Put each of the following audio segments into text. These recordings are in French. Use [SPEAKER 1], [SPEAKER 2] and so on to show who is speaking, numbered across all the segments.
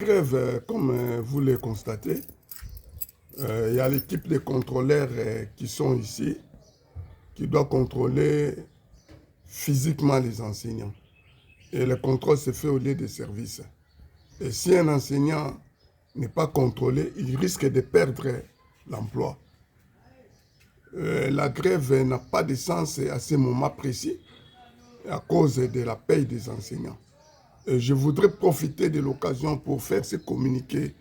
[SPEAKER 1] Grève, comme vous le constatez, il y a l'équipe de contrôleurs qui sont ici, qui doit contrôler physiquement les enseignants. Et le contrôle se fait au lieu de service. Et si un enseignant n'est pas contrôlé, il risque de perdre l'emploi. La grève n'a pas de sens à ce moment précis à cause de la paye des enseignants. Et je voudrais profiter de l'occasion pour faire ce communiqué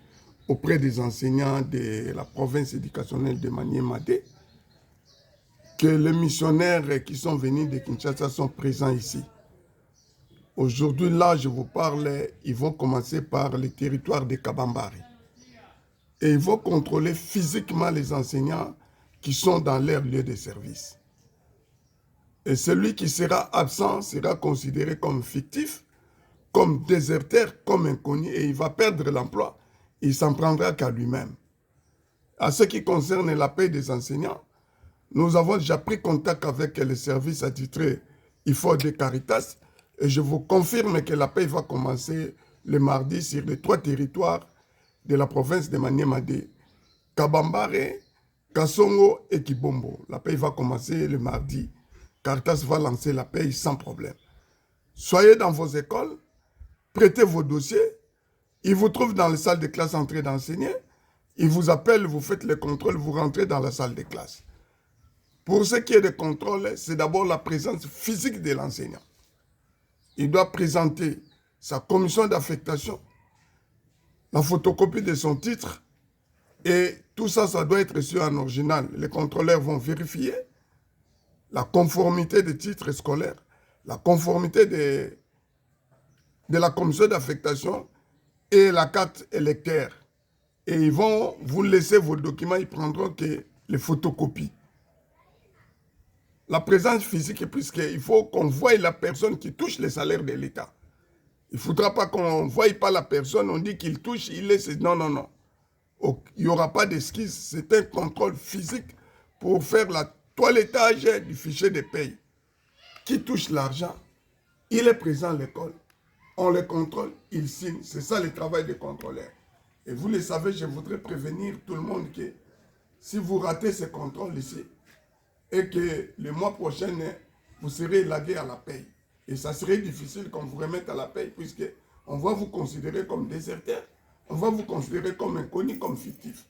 [SPEAKER 1] auprès des enseignants de la province éducationnelle de Maniema-D, que les missionnaires qui sont venus de Kinshasa sont présents ici. Aujourd'hui, là, je vous parle, ils vont commencer par le territoire de Kabambari. Et ils vont contrôler physiquement les enseignants qui sont dans leur lieu de service. Et celui qui sera absent sera considéré comme fictif, comme déserteur, comme inconnu, et il va perdre l'emploi. Il s'en prendra qu'à lui-même. À ce qui concerne la paie des enseignants, nous avons déjà pris contact avec le service attitré IFO de Caritas et je vous confirme que la paie va commencer le mardi sur les 3 territoires de la province de Maniema-D. Kabambare, Kasongo et Kibombo. La paie va commencer le mardi. Caritas va lancer la paie sans problème. Soyez dans vos écoles, prêtez vos dossiers. Ils vous trouvent dans la salle de classe en train d'enseigner. Ils vous appellent, vous faites le contrôle, vous rentrez dans la salle de classe. Pour ce qui est de contrôle, c'est d'abord la présence physique de l'enseignant. Il doit présenter sa commission d'affectation, la photocopie de son titre, et tout ça, ça doit être reçu en original. Les contrôleurs vont vérifier la conformité des titres scolaires, la conformité de la commission d'affectation et la carte électeur. Et ils vont vous laisser vos documents, ils prendront que les photocopies. La présence physique, puisqu'il faut qu'on voie la personne qui touche les salaires de l'État. Il ne faudra pas qu'on ne voie pas la personne, on dit qu'il touche, il laisse... Non, non, non. Il n'y aura pas d'esquisse, c'est un contrôle physique pour faire la toilettage du fichier de paye. Qui touche l'argent, il est présent à l'école, on le contrôle, il signe. C'est ça le travail des contrôleurs. Et vous le savez, je voudrais prévenir tout le monde que si vous ratez ce contrôle ici, et que le mois prochain, vous serez élagué à la paye. Et ça serait difficile qu'on vous remette à la paye, puisqu'on va vous considérer comme déserteur, on va vous considérer comme inconnu, comme fictif.